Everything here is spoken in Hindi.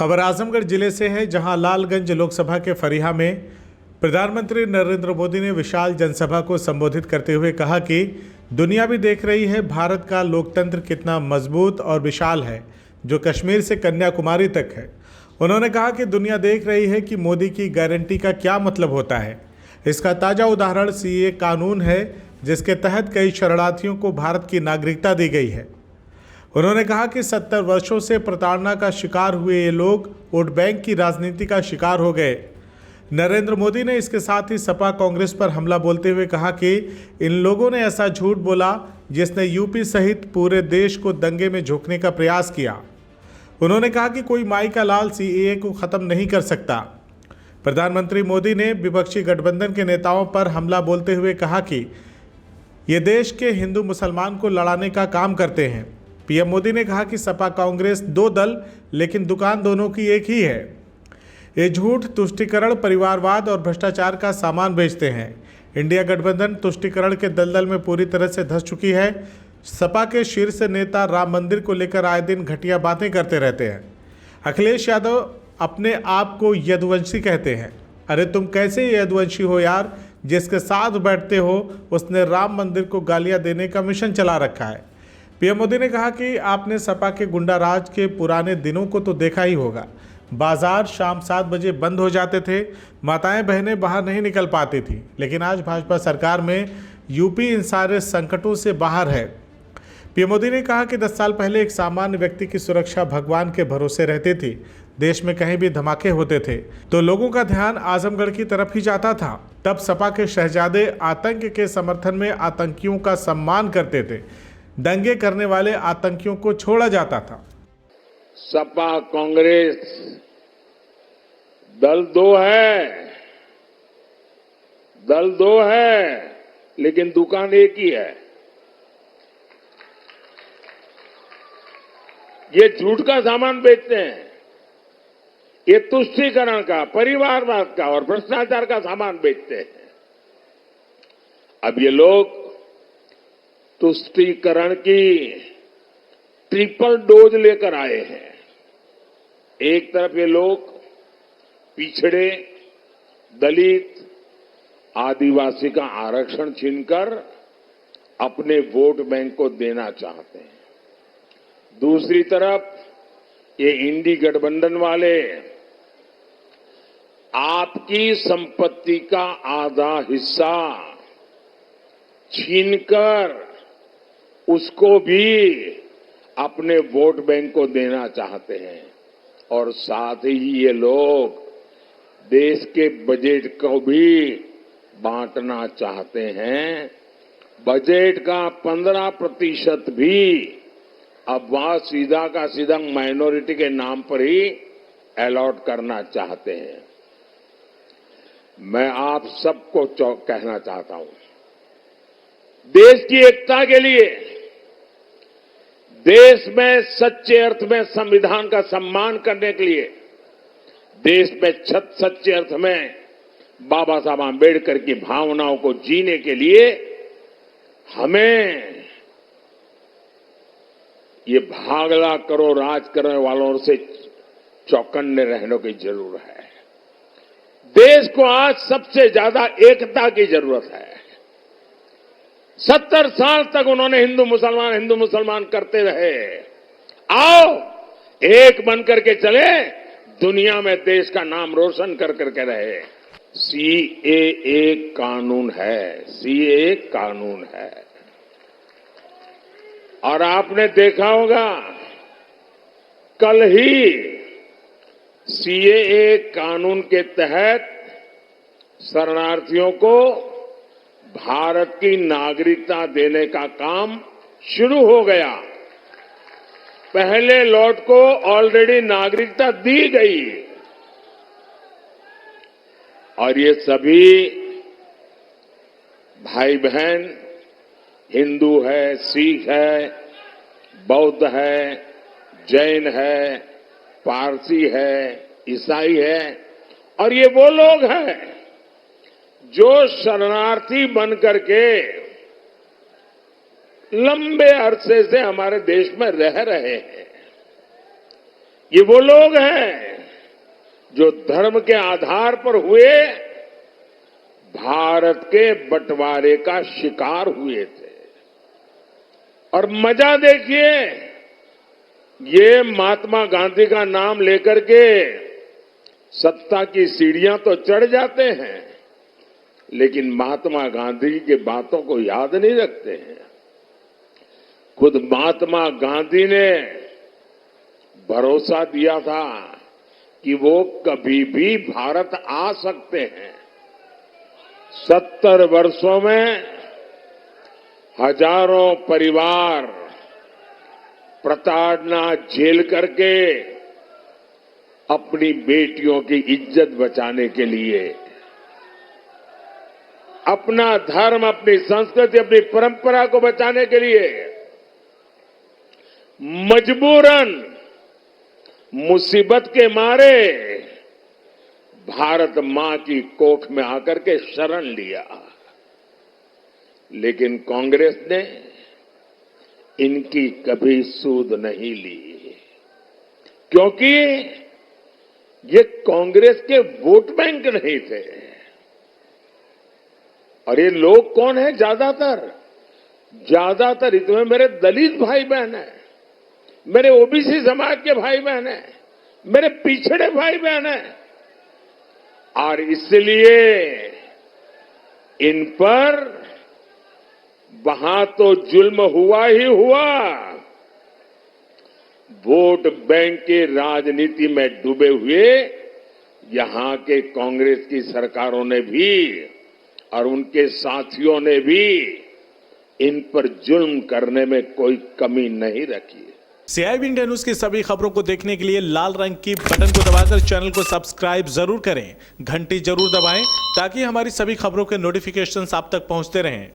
खबर आजमगढ़ जिले से है, जहां लालगंज लोकसभा के फरीहा में प्रधानमंत्री नरेंद्र मोदी ने विशाल जनसभा को संबोधित करते हुए कहा कि दुनिया भी देख रही है भारत का लोकतंत्र कितना मजबूत और विशाल है, जो कश्मीर से कन्याकुमारी तक है। उन्होंने कहा कि दुनिया देख रही है कि मोदी की गारंटी का क्या मतलब होता है। इसका ताज़ा उदाहरण सीएए कानून है, जिसके तहत कई शरणार्थियों को भारत की नागरिकता दी गई है। उन्होंने कहा कि 70 वर्षों से प्रताड़ना का शिकार हुए ये लोग वोट बैंक की राजनीति का शिकार हो गए। नरेंद्र मोदी ने इसके साथ ही सपा कांग्रेस पर हमला बोलते हुए कहा कि इन लोगों ने ऐसा झूठ बोला जिसने यूपी सहित पूरे देश को दंगे में झोंकने का प्रयास किया। उन्होंने कहा कि कोई माई का लाल सीएए को ख़त्म नहीं कर सकता। प्रधानमंत्री मोदी ने विपक्षी गठबंधन के नेताओं पर हमला बोलते हुए कहा कि ये देश के हिंदू मुसलमान को लड़ाने का काम करते हैं। पीएम मोदी ने कहा कि सपा कांग्रेस दो दल, लेकिन दुकान दोनों की एक ही है। ये झूठ, तुष्टीकरण, परिवारवाद और भ्रष्टाचार का सामान बेचते हैं। इंडिया गठबंधन तुष्टीकरण के दलदल में पूरी तरह से धंस चुकी है। सपा के शीर्ष नेता राम मंदिर को लेकर आए दिन घटिया बातें करते रहते हैं। अखिलेश यादव अपने आप को यदुवंशी कहते हैं। अरे तुम कैसे यदुवंशी हो यार, जिसके साथ बैठते हो उसने राम मंदिर को गालियां देने का मिशन चला रखा है। पीएम मोदी ने कहा कि आपने सपा के गुंडा राज के पुराने दिनों को तो देखा ही होगा। बाजार शाम 7 बजे बंद हो जाते थे, माताएं बहनें बाहर नहीं निकल पाती थी। लेकिन आज भाजपा सरकार में यूपी इन सारे संकटों से बाहर है। पीएम मोदी ने कहा कि 10 साल पहले एक सामान्य व्यक्ति की सुरक्षा भगवान के भरोसे रहती थी। देश में कहीं भी धमाके होते थे तो लोगों का ध्यान आजमगढ़ की तरफ ही जाता था। तब सपा के शहजादे आतंक के समर्थन में आतंकियों का सम्मान करते थे। दंगे करने वाले आतंकियों को छोड़ा जाता था। सपा कांग्रेस दल दो है, लेकिन दुकान एक ही है। ये झूठ का सामान बेचते हैं, ये तुष्टीकरण का, परिवारवाद का और भ्रष्टाचार का सामान बेचते हैं। अब ये लोग तुष्टीकरण की ट्रिपल डोज लेकर आए हैं। एक तरफ ये लोग पिछड़े, दलित, आदिवासी का आरक्षण छीनकर अपने वोट बैंक को देना चाहते हैं। दूसरी तरफ ये इंडी गठबंधन वाले आपकी संपत्ति का आधा हिस्सा छीनकर उसको भी अपने वोट बैंक को देना चाहते हैं। और साथ ही ये लोग देश के बजट को भी बांटना चाहते हैं। बजट का 15% भी अब वह सीधा का सीधा माइनॉरिटी के नाम पर ही अलॉट करना चाहते हैं। मैं आप सबको कहना चाहता हूं, देश की एकता के लिए, देश में सच्चे अर्थ में संविधान का सम्मान करने के लिए, देश में सच्चे अर्थ में बाबा साहब आंबेडकर की भावनाओं को जीने के लिए हमें ये भागला करो राज करने वालों से चौकन्ने रहने की जरूरत है। देश को आज सबसे ज्यादा एकता की जरूरत है। 70 साल तक उन्होंने हिंदू मुसलमान करते रहे। आओ एक बनकर के चले, दुनिया में देश का नाम रोशन कर करके रहे। सीएए कानून है, सीएए कानून है। और आपने देखा होगा, कल ही सीएए कानून के तहत शरणार्थियों को भारत की नागरिकता देने का काम शुरू हो गया। पहले लॉट को ऑलरेडी नागरिकता दी गई और ये सभी भाई बहन हिंदू है, सिख है, बौद्ध है, जैन है, पारसी है, ईसाई है। और ये वो लोग हैं जो शरणार्थी बनकर के लंबे अरसे से हमारे देश में रह रहे हैं। ये वो लोग हैं जो धर्म के आधार पर हुए भारत के बंटवारे का शिकार हुए थे। और मजा देखिए, ये महात्मा गांधी का नाम लेकर के सत्ता की सीढ़ियां तो चढ़ जाते हैं, लेकिन महात्मा गांधी की बातों को याद नहीं रखते हैं। खुद महात्मा गांधी ने भरोसा दिया था कि वो कभी भी भारत आ सकते हैं। 70 वर्षों में हजारों परिवार प्रताड़ना झेल करके अपनी बेटियों की इज्जत बचाने के लिए, अपना धर्म, अपनी संस्कृति, अपनी परंपरा को बचाने के लिए मजबूरन मुसीबत के मारे भारत मां की कोख में आकर के शरण लिया। लेकिन कांग्रेस ने इनकी कभी सूध नहीं ली, क्योंकि ये कांग्रेस के वोट बैंक नहीं थे। और ये लोग कौन है? ज्यादातर इसमें मेरे दलित भाई बहन हैं, मेरे ओबीसी समाज के भाई बहन हैं, मेरे पिछड़े भाई बहन हैं। और इसलिए इन पर वहां तो जुल्म हुआ ही हुआ, वोट बैंक की राजनीति में डूबे हुए यहां के कांग्रेस की सरकारों ने भी और उनके साथियों ने भी इन पर जुल्म करने में कोई कमी नहीं रखी। CIB इंडिया न्यूज की सभी खबरों को देखने के लिए लाल रंग की बटन को दबाकर चैनल को सब्सक्राइब जरूर करें, घंटी जरूर दबाएं ताकि हमारी सभी खबरों के नोटिफिकेशंस आप तक पहुंचते रहें।